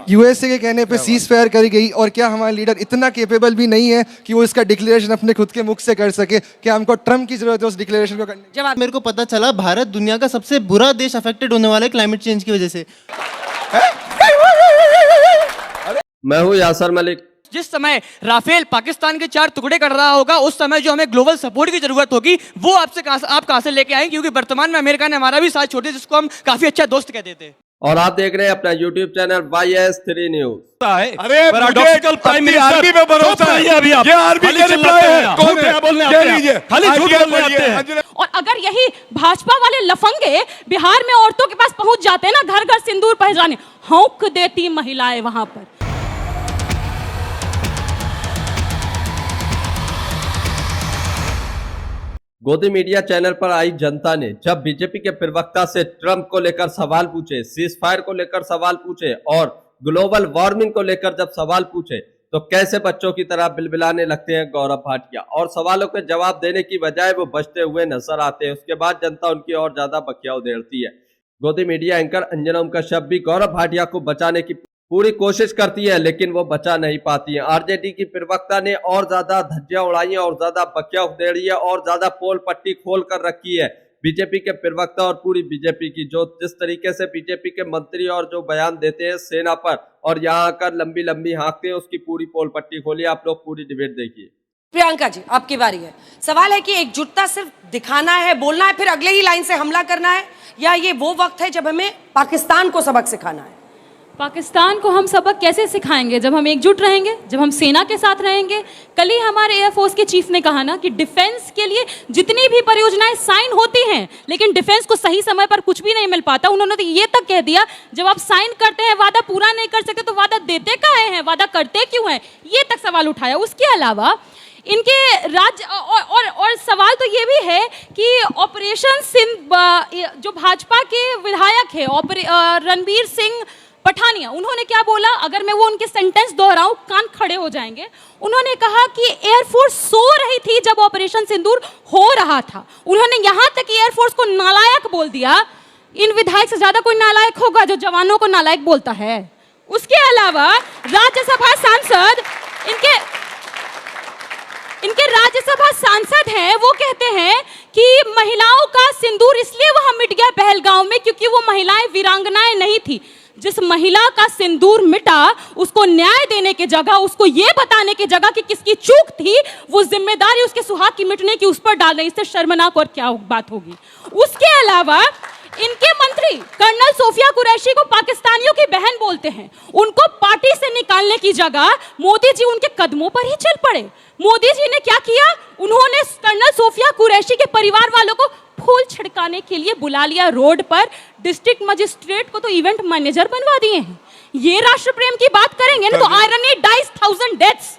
USA के कहने पे सीज फायर करी गई, और क्या हमारा लीडर इतना केपेबल भी नहीं है कि वो इसका डिक्लेरेशन अपने खुद के मुख से कर सके? क्या हमको ट्रम्प की जरूरत है उस डिक्लेरेशन को करने? जब मेरे को पता चला भारत दुनिया का सबसे बुरा देश अफेक्टेड होने वाला है क्लाइमेट चेंज की वजह से। मैं हूँ यासर मलिक। जिस समय राफेल पाकिस्तान के 4 टुकड़े कर रहा होगा, उस समय जो हमें ग्लोबल सपोर्ट की जरूरत होगी वो आप कहां से लेके आएंगे? क्योंकि वर्तमान में अमेरिका ने हमारा भी साथ छोड़े, जिसको हम काफी अच्छा दोस्त कहते थे। और आप देख रहे हैं अपना YouTube चैनल YS3 न्यूज। अरे पैराडॉक्सिकल प्राइम मिनिस्टर आर्मी पे भरोसा है, ये आर्मी के रिप्लाई है। कौन है बोलने आते हैं? खाली झूठ बोलने आते हैं। और अगर यही भाजपा वाले लफंगे बिहार में औरतों के पास पहुंच जाते ना घर घर सिंदूर पहचाने, हौंक देती महिलाएं वहां पर। गोदी मीडिया चैनल पर आई जनता ने जब बीजेपी के प्रवक्ता से ट्रंप को लेकर सवाल पूछे, सीज फायर को लेकर सवाल पूछे और ग्लोबल वार्मिंग को लेकर जब सवाल पूछे, तो कैसे बच्चों की तरह बिलबिलाने लगते हैं गौरव भाटिया, और सवालों के जवाब देने की बजाय वो बचते हुए नजर आते हैं। उसके बाद जनता उनकी और ज्यादा बखिया उधेड़ती है। गोदी मीडिया एंकर अंजना ओम कश्यप भी गौरव भाटिया को बचाने की पूरी कोशिश करती है, लेकिन वो बचा नहीं पाती है। आरजेडी की प्रवक्ता ने और ज्यादा धज्जियां उड़ाई हैं और ज्यादा बकिया उधेड़ी है और ज्यादा पोल पट्टी खोल कर रखी है बीजेपी के प्रवक्ता और पूरी बीजेपी की। जो जिस तरीके से बीजेपी के मंत्री और जो बयान देते हैं सेना पर और यहाँ आकर लंबी लंबी हाँकते हैं, उसकी पूरी पोल पट्टी खोलिए। आप लोग पूरी डिबेट देखिए। प्रियंका जी, आपकी बारी है। सवाल है कि एकजुटता सिर्फ दिखाना है, बोलना है, फिर अगले ही लाइन से हमला करना है, या ये वो वक्त है जब हमें पाकिस्तान को सबक सिखाना है? पाकिस्तान को हम सबक कैसे सिखाएंगे? जब हम एकजुट रहेंगे, जब हम सेना के साथ रहेंगे। कल ही हमारे एयरफोर्स के चीफ ने कहा ना कि डिफेंस के लिए जितनी भी परियोजनाएं साइन होती हैं, लेकिन डिफेंस को सही समय पर कुछ भी नहीं मिल पाता। उन्होंने तो ये तक कह दिया, जब आप साइन करते हैं, वादा पूरा नहीं कर सकते, तो वादा देते काहे हैं, वादा करते क्यों हैं? ये तक सवाल उठाया। उसके अलावा इनके राज्य और सवाल तो ये भी है कि ऑपरेशन सिंध, जो भाजपा के विधायक है रणबीर सिंह पठानिया, उन्होंने क्या बोला? अगर मैं वो उनके सेंटेंस दोहराऊं कान खड़े हो जाएंगे। उन्होंने कहा कि एयरफोर्स सो रही थी जब ऑपरेशन सिंदूर हो रहा था। उन्होंने यहां तक एयरफोर्स को नालायक बोल दिया। इन विधायक से ज्यादा कोई नालायक होगा जो जवानों को नालायक बोलता है? उसके अलावा राज्यसभा सांसद, इनके राज्यसभा सांसद हैं, वो कहते हैं कि महिलाओं का सिंदूर इसलिए वहां मिट गया पहलगांव में क्योंकि वो महिलाएं वीरांगनाएं नहीं थी। जिस महिला का सिंदूर मिटा, उसको न्याय देने की जगह, उसको ये बताने की जगह कि किसकी चूक थी, वो जिम्मेदारी उसके सुहाग की मिटने की उस पर डाल रहे। इससे शर्मनाक और क्या बात होगी? उसके अलावा इनके मंत्री कर्नल सोफिया कुरैशी को पाकिस्तानियों की बहन बोलते हैं। उनको पार्टी से निकालने की जगह मोदी जी उनके कदमों पर ही चल पड़े। मोदी जी ने क्या किया? उन्होंने कर्नल सोफिया कुरैशी के परिवार वालों को फूल छिड़काने के लिए बुला लिया रोड पर। डिस्ट्रिक्ट मजिस्ट्रेट को तो इवेंट मैनेजर बनवा दिए हैं। ये राष्ट्र प्रेम की बात करेंगे ना, तो आयरनी डाइज 1000 डेथ्स।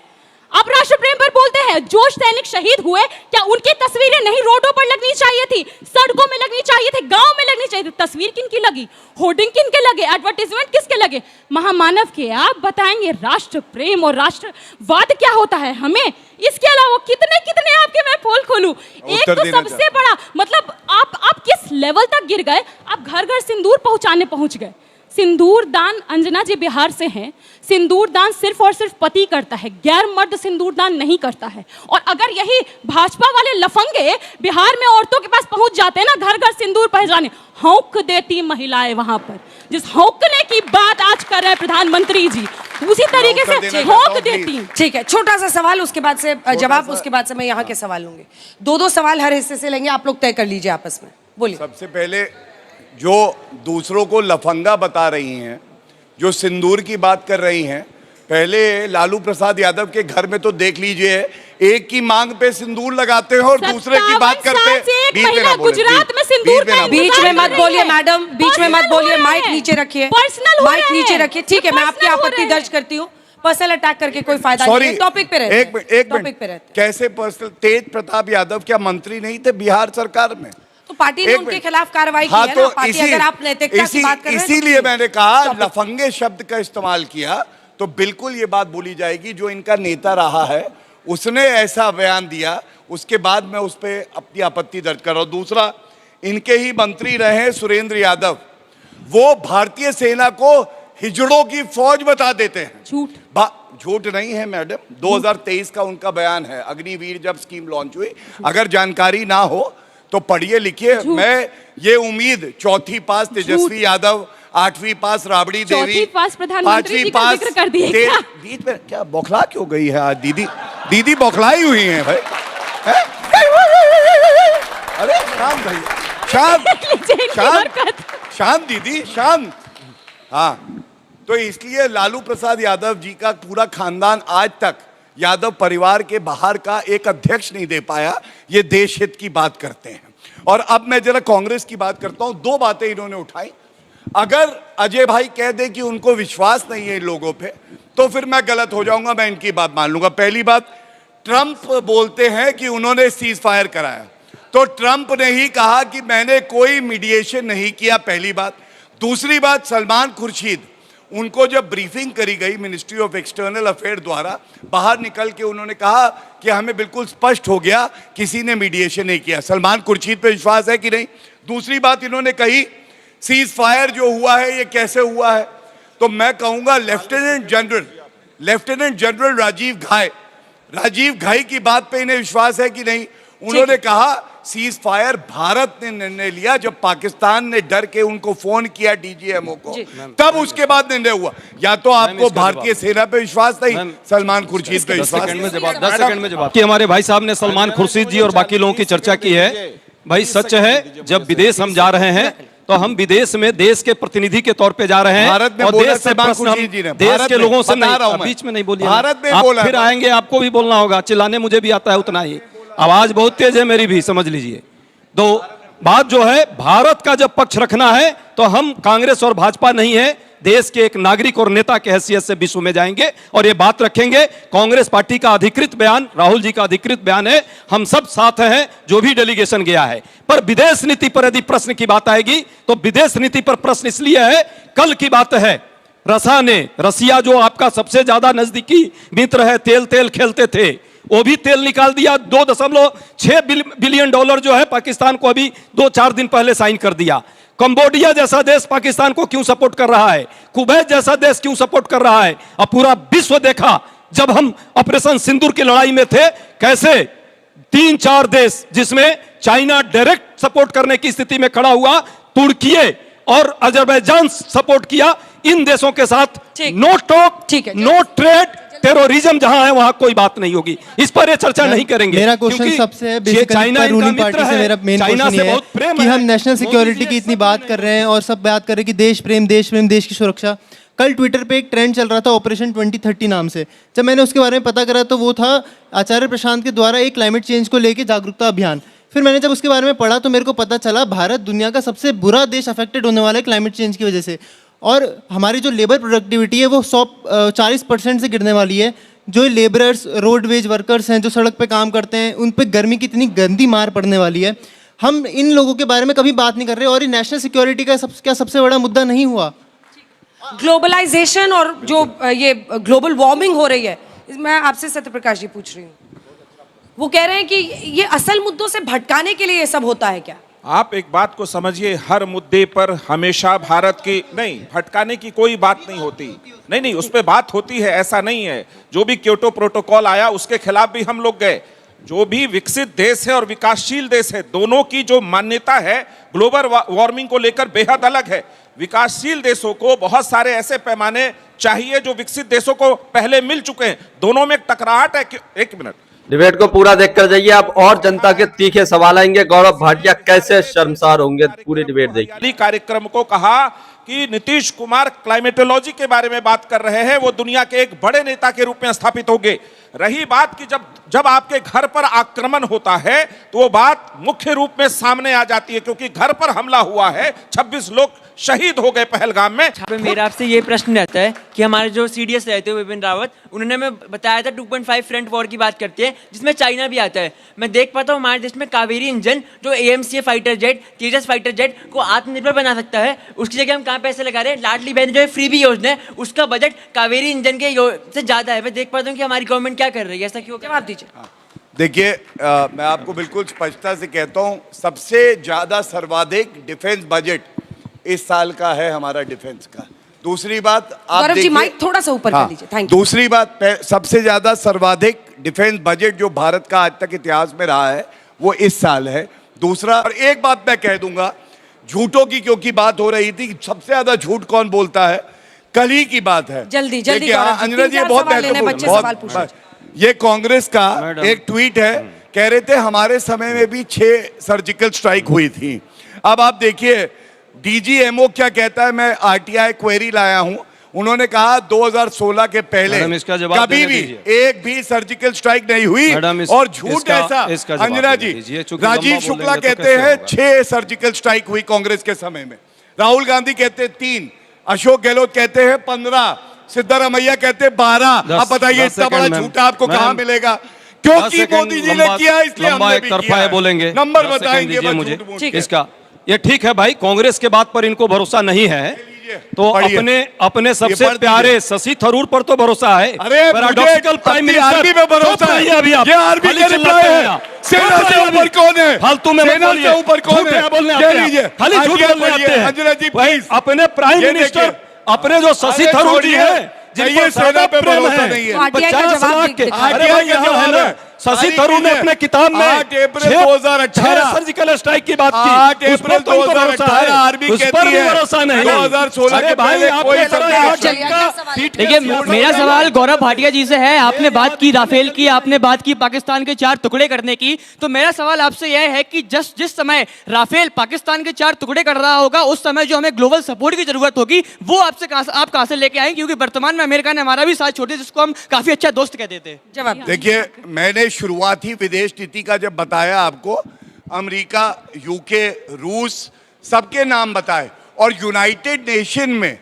आप राष्ट्र प्रेम पर बोलते हैं। जो सैनिक शहीद हुए, क्या उनकी तस्वीरें नहीं रोडों पर लगनी चाहिए थी, सड़कों में लगनी चाहिए थी, गांव में लगनी चाहिए थी? तस्वीर किनकी लगी? होर्डिंग किनके लगे? एडवर्टाइजमेंट किसके लगे? महामानव के। आप बताएंगे राष्ट्र प्रेम और राष्ट्रवाद क्या होता है हमें? इसके अलावा कितने आपके मैं पोल खोलूं। एक तो सबसे बड़ा मतलब आप किस लेवल तक गिर गए? आप घर घर सिंदूर पहुंच गए। सिंदूर दान, अंजना जी बिहार से हैं, सिंदूर दान सिर्फ और सिर्फ पति करता है, गैर मर्द सिंदूर दान नहीं करता है। और अगर यही भाजपा वाले लफंगे बिहार में औरतों के पास पहुंच जाते हैं ना घर घर सिंदूर पहचाने, हौंक देती महिलाएं वहां पर। जिस हौंकने की बात आज कर रहे हैं प्रधानमंत्री जी, उसी तरीके से हौंक देती। ठीक है, छोटा सा सवाल, उसके बाद से जवाब, उसके बाद से मैं यहाँ के सवाल लूंगी। 2-2 सवाल हर हिस्से से लेंगे, आप लोग तय कर लीजिए आपस में। बोलिए। सबसे पहले जो दूसरों को लफंगा बता रही हैं, जो सिंदूर की बात कर रही हैं, पहले लालू प्रसाद यादव के घर में तो देख लीजिए, एक की मांग पे सिंदूर लगाते हैं और दूसरे की बात करते हैं। गुजरात में सिंदूर बीच में मत बोलिए मैडम, बीच में मत बोलिए। माइक नीचे रखिए, माइक नीचे रखिए। ठीक है, मैं आपकी आपत्ति दर्ज करती हूँ। पर्सनल अटैक करके कोई फायदा नहीं है। टॉपिक पे रहते हैं। एक मिनट, कैसे पर्सनल? तेज प्रताप यादव क्या मंत्री नहीं थे बिहार सरकार में? तो पार्टी ने उनके खिलाफ कार्रवाई की है ना। पार्टी, अगर आप नैतिकता की बात कर रहे हैं, इसीलिए मैंने कहा लफंगे शब्द का इस्तेमाल किया, तो बिल्कुल ये बात बोली जाएगी। जो इनका नेता रहा है उसने ऐसा बयान दिया, उसके बाद मैं उस पर अपनी आपत्ति दर्ज कर रहा हूं। दूसरा, इनके ही मंत्री रहे सुरेंद्र यादव, वो भारतीय सेना को हिजड़ों की फौज बता देते हैं। झूठ। झूठ नहीं है मैडम, 2023 का उनका बयान है, अग्निवीर जब स्कीम लॉन्च हुई। अगर जानकारी ना हो तो पढ़िए लिखिए। मैं ये उम्मीद चौथी पास तेजस्वी यादव, 8वीं पास राबड़ी देवी, चौथी पास प्रधानमंत्री जी का जिक्र कर दिए क्या? बीच में क्या बौखला क्यों गई है आज दीदी? दीदी बौखलाई हुई है भाई। है? अरे शांत भाई, शांत शांत शांत दीदी शांत। हाँ, तो इसलिए लालू प्रसाद यादव जी का पूरा खानदान आज तक यादव परिवार के बाहर का एक अध्यक्ष नहीं दे पाया। ये देश हित की बात करते हैं। और अब मैं जरा कांग्रेस की बात करता हूं। दो बातें इन्होंने उठाई। अगर अजय भाई कह दे कि उनको विश्वास नहीं है इन लोगों पे, तो फिर मैं गलत हो जाऊंगा, मैं इनकी बात मान लूंगा। पहली बात, ट्रंप बोलते हैं कि उन्होंने सीज फायर कराया, तो ट्रंप ने ही कहा कि मैंने कोई मीडिएशन नहीं किया, पहली बात। दूसरी बात, सलमान खुर्शीद, उनको जब ब्रीफिंग करी गई मिनिस्ट्री ऑफ एक्सटर्नल अफेयर द्वारा, बाहर निकल के उन्होंने कहा कि हमें बिल्कुल स्पष्ट हो गया किसी ने मीडिएशन नहीं किया। सलमान खुर्शीद पे विश्वास है कि नहीं? दूसरी बात इन्होंने कही, सीज फायर जो हुआ है ये कैसे हुआ है, तो मैं कहूंगा लेफ्टिनेंट जनरल राजीव घाई की बात पे इन्हें विश्वास है कि नहीं? उन्होंने कहा सीज फायर भारत ने निर्णय लिया जब पाकिस्तान ने डर के उनको फोन किया डीजीएमओ को, तब उसके बाद निर्णय हुआ। या तो आपको भारतीय सेना पे विश्वास नहीं, सलमान खुर्शीद पे विश्वास नहीं। 10 सेकंड में जवाब कि हमारे भाई साहब ने सलमान खुर्शीद जी और बाकी लोगों की चर्चा की है। भाई सच है, जब विदेश हम जा रहे हैं तो हम विदेश में देश के प्रतिनिधि के तौर पे जा रहे हैं। भारत में और बोला देश से सलमान प्रश्न हम खुर्शीद जी ने, देश के लोगों से बता रहा हूं नहीं, मैं। बीच में नहीं बोलिए। भारत में आप बोला फिर था। आएंगे, आपको भी बोलना होगा। चिल्लाने मुझे भी आता है उतना ही, आवाज बहुत तेज है मेरी भी, समझ लीजिए। तो बात जो है, भारत का जब पक्ष रखना है तो हम कांग्रेस और भाजपा नहीं है, देश के एक नागरिक और नेता के हैसियत से विश्व में जाएंगे और ये बात रखेंगे। कांग्रेस पार्टी का अधिकृत बयान, राहुल जी का अधिकृत बयान है, हम सब साथ हैं जो भी डेलीगेशन गया है। पर विदेश नीति पर यदि प्रश्न की बात आएगी तो विदेश नीति पर प्रश्न इसलिए है, कल की बात है, रसिया जो आपका सबसे ज्यादा नजदीकी मित्र है, तेल खेलते थे, वो भी तेल निकाल दिया। $2.6 बिलियन जो है पाकिस्तान को अभी 2-4 दिन पहले साइन कर दिया। कंबोडिया जैसा देश पाकिस्तान को क्यों सपोर्ट कर रहा है? कुवैत जैसा देश क्यों सपोर्ट कर रहा है? अब पूरा विश्व देखा जब हम ऑपरेशन सिंदूर की लड़ाई में थे, कैसे 3-4 देश, जिसमें चाइना डायरेक्ट सपोर्ट करने की स्थिति में खड़ा हुआ, तुर्की और अजरबैजान सपोर्ट किया। इन देशों के साथ no talk, no trade, terrorism जहां है वहां कोई बात नहीं होगी। इस पर ये चर्चा नहीं करेंगे। मेरा क्वेश्चन सबसे है, बेसिकली रूलिंग पार्टी से मेरा मेन क्वेश्चन ये है कि हम नेशनल सिक्योरिटी की इतनी बात कर रहे हैं और सब बात कर रहे हैं कि देश प्रेम, देश की सुरक्षा। कल ट्विटर पे एक ट्रेंड चल रहा था ऑपरेशन 2030 नाम से। जब मैंने उसके बारे में पता करा तो वो था आचार्य प्रशांत के द्वारा एक क्लाइमेट चेंज को लेकर जागरूकता अभियान। फिर मैंने जब उसके बारे में पढ़ा तो मेरे को पता चला भारत दुनिया का सबसे बुरा देश अफेक्टेड होने वाला है क्लाइमेट चेंज की वजह से। और हमारी जो लेबर प्रोडक्टिविटी है वो 40% से गिरने वाली है। जो लेबरर्स, रोडवेज वर्कर्स हैं जो सड़क पे काम करते हैं, उन पे गर्मी की इतनी गंदी मार पड़ने वाली है। हम इन लोगों के बारे में कभी बात नहीं कर रहे और ये नेशनल सिक्योरिटी का क्या सबसे बड़ा मुद्दा नहीं हुआ? ग्लोबलाइजेशन और जो ये ग्लोबल वार्मिंग हो रही है, मैं आपसे सत्यप्रकाश जी पूछ रही हूँ, वो कह रहे हैं कि ये असल मुद्दों से भटकाने के लिए ये सब होता है क्या? आप एक बात को समझिए, हर मुद्दे पर हमेशा भारत की नहीं, भटकाने की कोई बात नहीं होती। नहीं, उस पर बात होती है, ऐसा नहीं है। जो भी क्योटो प्रोटोकॉल आया उसके खिलाफ भी हम लोग गए। जो भी विकसित देश है और विकासशील देश है, दोनों की जो मान्यता है ग्लोबल वार्मिंग को लेकर बेहद अलग है। विकासशील देशों को बहुत सारे ऐसे पैमाने चाहिए जो विकसित देशों को पहले मिल चुके हैं। दोनों में एक टकराहट है। एक मिनट, डिबेट को पूरा देखकर जाइए। अब और जनता के तीखे सवाल आएंगे। गौरव भाटिया कैसे शर्मसार होंगे, पूरी डिबेट देखिए। कार्यक्रम को कहा कि नीतीश कुमार क्लाइमेटोलॉजी के बारे में बात कर रहे हैं, वो दुनिया के एक बड़े नेता के रूप में स्थापित होंगे। रही बात कि जब आपके घर पर आक्रमण होता है तो वो बात मुख्य रूप में सामने आ जाती है, क्योंकि घर पर हमला हुआ है, 26 लोग शहीद हो गए पहलगाम में। मेरा आपसे ये प्रश्न रहता है कि हमारे जो सीडीएस रहते हैं विपिन रावत, उन्होंने हमें बताया था 2.5 फ्रंट वॉर की बात करते हैं, जिसमें चाइना भी आता है। मैं देख पाता हूँ हमारे देश में कावेरी इंजन जो AMCA फाइटर जेट, तेजस फाइटर जेट को आत्मनिर्भर बना सकता है, उसकी जगह हम कहाँ पैसे लगा रहे हैं? लाडली बहन जो है फ्रीबी योजना है, उसका बजट कावेरी इंजन के से ज्यादा है। मैं देख पाता हूँ कि हमारी गवर्नमेंट क्या कर रही है, ऐसा क्यों? जवाब दीजिए। देखिए, मैं आपको बिल्कुल स्पष्टता से कहता हूँ, सबसे ज्यादा सर्वाधिक डिफेंस बजट इस साल का है हमारा डिफेंस का। दूसरी बात आप गौरव जी देखिए, माइक थोड़ा सा ऊपर हाँ, कर लीजिए, थैंक यू। दूसरी बात, सबसे ज्यादा सर्वाधिक डिफेंस बजट जो भारत का आज तक इतिहास में रहा है वो इस साल है। दूसरा, और एक बात मैं कह दूंगा, झूठों की क्योंकि बात हो रही थी, सबसे ज्यादा झूठ कौन बोलता है, कल ही की बात है। जल्दी देखिए, गौरव जी, अंजना जी, 3-4 बहुत सवाल लेने, बच्चे सवाल पूछ रहे महत्वपूर्ण, ये कांग्रेस का एक ट्वीट है, कह रहे थे हमारे समय में भी 6 सर्जिकल स्ट्राइक हुई थी। अब आप देखिए डीजीएमओ क्या कहता है, मैं आरटीआई क्वेरी लाया हूं, उन्होंने कहा 2016 के पहले इसका जवाब कभी भी एक भी सर्जिकल स्ट्राइक नहीं हुई। और झूठ ऐसा, अंजना जी, राजीव शुक्ला कहते हैं 6 सर्जिकल स्ट्राइक हुई कांग्रेस के समय में, राहुल गांधी कहते हैं 3, अशोक गहलोत कहते हैं 15, सिद्धारमैया कहते हैं 12। आप बताइए इतना बड़ा झूठा आपको कहाँ मिलेगा? क्योंकि मोदी जी ने किया, इसलिए हमने भी किया है। बोलेंगे, नंबर बताएंगे मुझे इसका। ये ठीक है भाई, कांग्रेस के बात पर इनको भरोसा नहीं है तो अपने सबसे प्यारे शशि थरूर पर तो भरोसा है। पैराडॉक्सिकल प्राइम मिनिस्टर में भरोसा है। अभी आप ये आर्मी के रिप्लाई है। सेना से ऊपर कौन है? फालतू में सेना से ऊपर कौन है? बोलने आते हैं, खाली झूठ बोलने आते हैं। अंजना जी प्लीज, अपने प्राइम मिनिस्टर, अपने जो शशि थरूर जी है, ये सेना पे भरोसा नहीं है। 50 लाख के, अरे भाई यहाँ है ना, शशि थरूर ने अपने किताब में 8 अप्रैल 2018 सर्जिकल स्ट्राइक की बात की। 8 अप्रैल 2018 आर्मी कहती है, 2016 के पहले कोई देखिए, मेरा सवाल गौरव भाटिया जी से है। आपने बात की राफेल की, आपने बात की पाकिस्तान के 4 टुकड़े करने की, तो मेरा सवाल आपसे यह है कि जिस समय राफेल पाकिस्तान के 4 टुकड़े कर रहा होगा, उस समय जो हमें ग्लोबल सपोर्ट की जरूरत होगी वो आप कहां से लेके आएंगे? क्योंकि वर्तमान में अमेरिका ने हमारा भी साथ छोड़ दिया, जिसको हम काफी अच्छा दोस्त कहते थे। जवाब देखिए, मैंने शुरुआत ही विदेश नीति का जब बताया आपको, अमेरिका, यूके, रूस, सबके नाम बताए, और यूनाइटेड नेशन में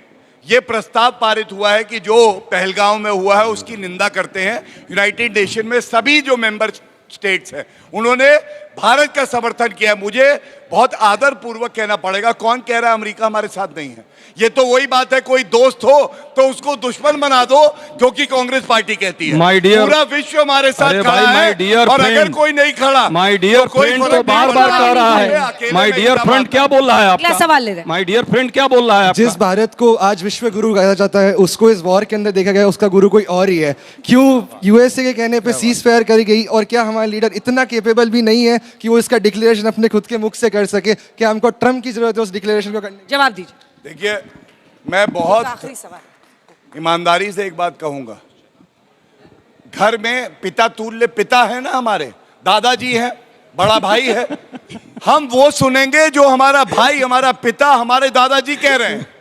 यह प्रस्ताव पारित हुआ है कि जो पहलगांव में हुआ है उसकी निंदा करते हैं। यूनाइटेड नेशन में सभी जो मेंबर स्टेट्स हैं उन्होंने भारत का समर्थन किया। मुझे बहुत आदर पूर्वक कहना पड़ेगा, कौन कह रहा है अमेरिका हमारे साथ नहीं है? ये तो वही बात है, कोई दोस्त हो तो उसको दुश्मन बना दो क्योंकि कांग्रेस पार्टी कहती है पूरा विश्व हमारे साथ खड़ा है, और अगर कोई नहीं खड़ा, माय डियर फ्रेंड तो बार बार कह रहा है, माय डियर फ्रेंड क्या बोल रहा है आपका? सवाल ले रहे हैं। माय डियर फ्रेंड क्या बोल रहा है आपका? जिस भारत को आज विश्व गुरु कहा जाता है, उसको इस वॉर के अंदर देखा गया उसका गुरु कोई और ही है। क्यों यूएसए के कहने पे सीज फायर करी गई? और क्या हमारे लीडर इतना केपेबल भी नहीं है कि वो इसका डिक्लेरेशन अपने खुद के मुख से कर सके? क्या हमको ट्रम्प की जरूरत है उस डिक्लेरेशन को करने? जवाब दीजिए। देखिए, मैं बहुत आखिरी सवाल ईमानदारी से एक बात कहूंगा, घर में पिता तुल्य पिता है ना, हमारे दादाजी हैं, बड़ा भाई है, हम वो सुनेंगे जो हमारा भाई, हमारा पिता, हमारे दादाजी कह रहे हैं।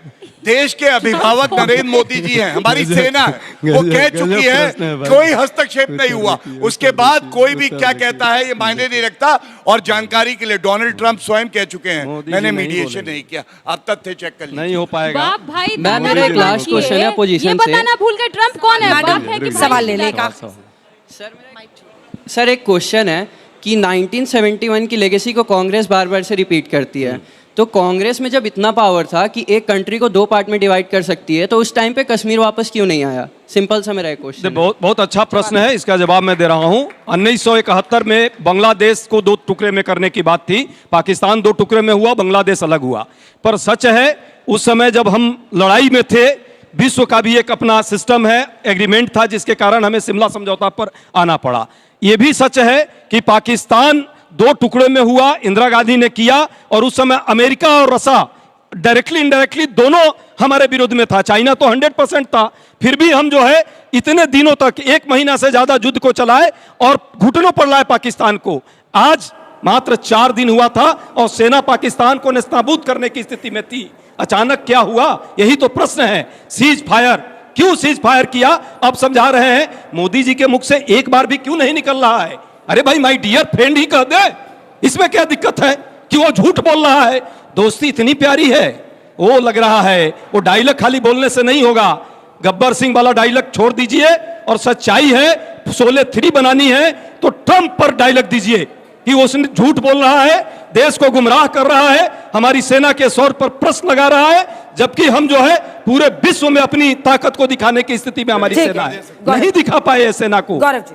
देश के अभिभावक नरेंद्र मोदी जी हैं, हमारी सेना है, वो कह चुकी है, कोई हस्तक्षेप नहीं हुआ। उसके बाद कोई भी क्या कहता है ये मायने नहीं रखता। और जानकारी के लिए डोनाल्ड ट्रंप स्वयं कह चुके हैं, मैंने मीडिएशन नहीं किया। आप तथ्य चेक कर लीजिए, नहीं हो पाएगा। बाप भाई, मैम, मेरा एक लास्ट क्वेश्चन है पोजीशन ये बताना भूल गए ट्रम्प कौन है? बाप है कि सवाल ले लेगा। सर, एक क्वेश्चन है कि 1971 की लेगेसी को कांग्रेस बार बार से रिपीट करती है, तो कांग्रेस में जब इतना पावर था कि एक कंट्री को 2 पार्ट में डिवाइड कर सकती है, तो उस टाइम पे कश्मीर वापस क्यों नहीं आया? सिंपल सा मेरा एक क्वेश्चन। बहुत अच्छा प्रश्न है, इसका जवाब मैं दे रहा हूं। 1971 में बांग्लादेश को 2 टुकड़े में करने की बात थी, पाकिस्तान 2 टुकड़े में हुआ, बांग्लादेश अलग हुआ। पर सच है उस समय जब हम लड़ाई में थे, विश्व का भी एक अपना सिस्टम है, एग्रीमेंट था, जिसके कारण हमें शिमला समझौता पर आना पड़ा। यह भी सच है कि पाकिस्तान 2 टुकड़े में हुआ, इंदिरा गांधी ने किया, और उस समय अमेरिका और रसा डायरेक्टली इनडायरेक्टली दोनों हमारे विरोध में था। चाइना तो 100% था, फिर भी हम जो है इतने दिनों तक 1 महीना से ज्यादा युद्ध को चलाए और घुटनों पर लाए पाकिस्तान को। आज मात्र 4 दिन हुआ था और सेना पाकिस्तान को नेस्तनाबूद करने की स्थिति में थी। अचानक क्या हुआ? यही तो प्रश्न है। सीज फायर, क्यों सीज फायर किया? अब समझा रहे हैं, मोदी जी के मुख से एक बार भी क्यों नहीं निकल रहा है? अरे भाई, माय डियर फ्रेंड ही कह दे, इसमें क्या दिक्कत है? कि वो झूठ बोल रहा है? दोस्ती इतनी प्यारी है, वो लग रहा है वो डायलॉग खाली बोलने से नहीं होगा। गब्बर सिंह वाला डायलॉग छोड़ दीजिए, और सच्चाई है 3 बनानी है तो ट्रंप पर डायलॉग दीजिए कि उसने झूठ बोल रहा है, देश को गुमराह कर रहा है, हमारी सेना के शौर्य पर प्रश्न लगा रहा है, जबकि हम जो है पूरे विश्व में अपनी ताकत को दिखाने की स्थिति में हमारी सेना है, नहीं दिखा पाए सेना को। गौरव जी,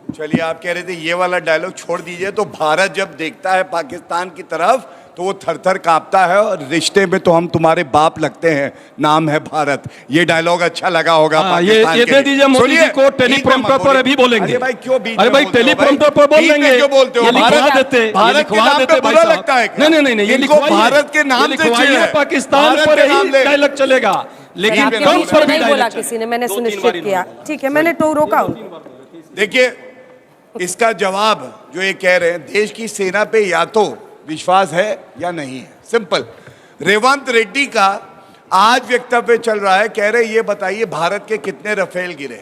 चलिए, आप कह रहे थे ये वाला डायलॉग छोड़ दीजिए, तो भारत जब देखता है पाकिस्तान की तरफ तो वो थर थर कांपता है, और रिश्ते में तो हम तुम्हारे बाप लगते हैं, नाम है भारत। ये डायलॉग अच्छा लगा होगा पाकिस्तान ये के दे लिए। दीजिए मोदी जी को, टेलीप्रॉम्प्टर पर अभी बोलेंगे। अरे भाई क्यों बीच अरे में भाई बोलते हो टेलीप्रॉम्प्टर भाई? पर बोल बीच में देंगे। क्यों बोलते हो? ये लिखवा देते, ये भारत के लिखवा नाम देते पे भाई बुरा साहब। लगता है क्या? नहीं, ये इनको लिखवाइए। भारत के नाम ये से लिखवाइए, चिढ़ है। पाकिस्तान भारत पर के नाम ही ले। डायलॉग चलेगा, लेकिन आपके ट्रंप बीच पर में भी नहीं बोला डायलॉग किसी ने, मैंने 2-3 सुनिश्चित किया। ठीक है, मैंने तो रोका उनको। देखिए, इसका जवाब जो ये कह रहे हैं, देश की सेना पे या तो विश्वास है या नहीं है, सिंपल। रेवंत रेड्डी का आज वक्तव्य चल रहा है, कह रहे ये बताइए भारत के कितने रफेल गिरे।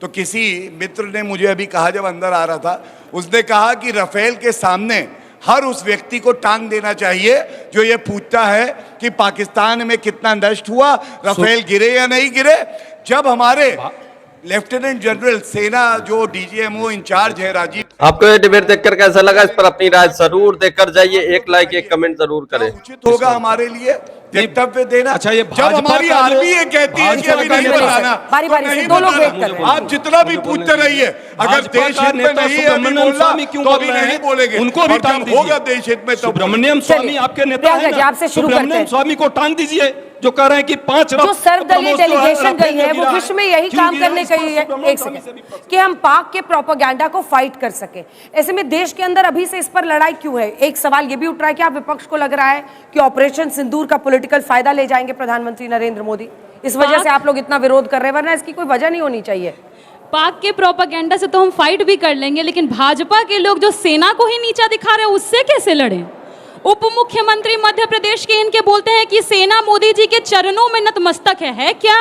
तो किसी मित्र ने मुझे अभी कहा, जब अंदर आ रहा था, उसने कहा कि रफेल के सामने हर उस व्यक्ति को टांग देना चाहिए जो ये पूछता है कि पाकिस्तान में कितना नष्ट हुआ, रफेल गिरे या नहीं गिरे। जब हमारे लेफ्टिनेंट जनरल सेना जो डीजीएमओ इंचार्ज है राजीव, आपको ये डिबेट देखकर कैसा लगा? इस पर अपनी राय जरूर देकर जाइए, एक लाइक एक कमेंट जरूर करें। उचित होगा हमारे लिए वक्तव्य देना। अच्छा, ये जब भाजपा हमारी का जो- आर्मी ये कहती है कि अभी नहीं बताना, बारी बारी तो से नहीं दो लोग बताना। वेट कर रहे हैं। आप जितना भी पूछते रहिए, अगर भाजपा देश का हित में नेता नहीं है अभी सुब्रमण्यम बोलना, स्वामी क्यों तो बोल अभी रहे नहीं हैं? बोलेंगे। उनको भी और टांग जब होगा दीजिए। देश हित में तब सुब्रमण्यम स्वामी आपके नेता प्रियंका हैं जी, ना? आपसे शुरू करते सुब्रमण्यम हैं। स्वामी को टांग दीजिए, जो कह रहे हैं कि 5 जो सर्वदलीय डेलीगेशन गई है वो विश्व में यही काम करने गई है, एक सेकंड, कि हम पाक के प्रोपेगेंडा को फाइट कर सके। ऐसे में देश के अंदर अभी से इस पर लड़ाई क्यों है? एक सवाल ये भी उठ रहा है कि आप विपक्ष को लग रहा है कि ऑपरेशन सिंदूर का पॉलिटिकल फायदा ले जाएंगे प्रधानमंत्री नरेंद्र मोदी, इस वजह से आप लोग इतना विरोध कर रहे हैं, वरना इसकी कोई वजह नहीं होनी चाहिए। पाक के प्रोपेगेंडा से तो हम फाइट भी कर लेंगे, लेकिन भाजपा के लोग जो सेना को ही नीचा दिखा रहे हैं उससे कैसे लड़ें? उप मुख्यमंत्री मध्य प्रदेश के इनके बोलते हैं कि सेना मोदी जी के चरणों में नतमस्तक है क्या?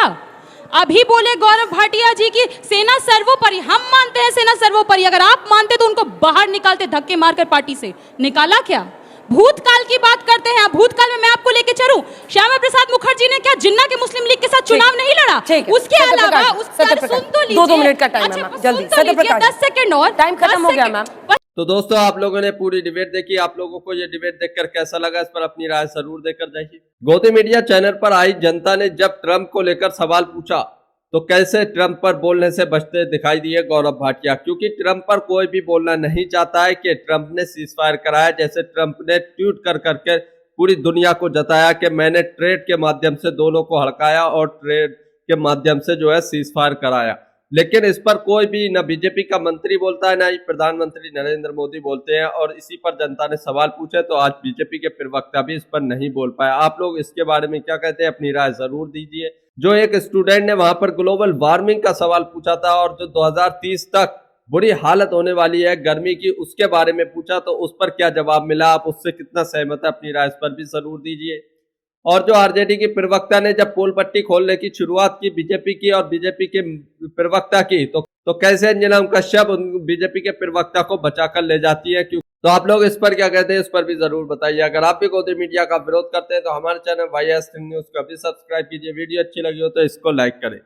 अभी बोले गौरव भाटिया जी की सेना सर्वोपरि, हम मानते हैं सेना सर्वोपरि। अगर आप मानते तो उनको बाहर निकालते, धक्के मारकर पार्टी से। निकाला क्या? भूतकाल की बात करते हैं। भूतकाल में मैं आपको लेके चलूं, श्यामा प्रसाद मुखर्जी ने क्या जिन्ना के मुस्लिम लीग के साथ चुनाव नहीं लड़ा? उसके अलावा उसका सुन तो लीजिए। 2 मिनट का टाइम है, जल्दी सत्यप्रकाश, 10 सेकंड और, टाइम खत्म हो गया मैम। तो दोस्तों, आप लोगों ने पूरी डिबेट देखी, आप लोगों को ये डिबेट देखकर कैसा लगा? इस पर अपनी राय जरूर देकर जाइए। गौतम मीडिया चैनल पर आई जनता ने जब ट्रंप को लेकर सवाल पूछा तो कैसे ट्रंप पर बोलने से बचते दिखाई दिए गौरव भाटिया, क्योंकि ट्रंप पर कोई भी बोलना नहीं चाहता है कि ट्रंप ने सीज फायर कराया। जैसे ट्रंप ने ट्वीट कर करके पूरी दुनिया को जताया कि मैंने ट्रेड के माध्यम से दोनों को हड़काया और ट्रेड के माध्यम से जो है सीज फायर कराया। लेकिन इस पर कोई भी न बीजेपी का मंत्री बोलता है, ना ही प्रधानमंत्री नरेंद्र मोदी बोलते हैं, और इसी पर जनता ने सवाल पूछे तो आज बीजेपी के प्रवक्ता भी इस पर नहीं बोल पाए। आप लोग इसके बारे में क्या कहते हैं? अपनी राय जरूर दीजिए। जो एक स्टूडेंट ने वहां पर ग्लोबल वार्मिंग का सवाल पूछा था और जो 2030 तक बुरी हालत होने वाली है गर्मी की, उसके बारे में पूछा तो उस पर क्या जवाब मिला? आप उससे कितना सहमत है? अपनी राय इस पर भी जरूर दीजिए। और जो आरजेडी की प्रवक्ता ने जब पोल पट्टी खोलने की शुरुआत की बीजेपी की और बीजेपी के प्रवक्ता की, तो कैसे अंजना कश्यप बीजेपी के प्रवक्ता को बचाकर ले जाती है? क्यों? तो आप लोग इस पर क्या कहते हैं? इस पर भी जरूर बताइए। अगर आप भी गौतम मीडिया का विरोध करते हैं तो हमारे चैनल YS न्यूज को भी सब्सक्राइब कीजिए। वीडियो अच्छी लगी हो तो इसको लाइक करें।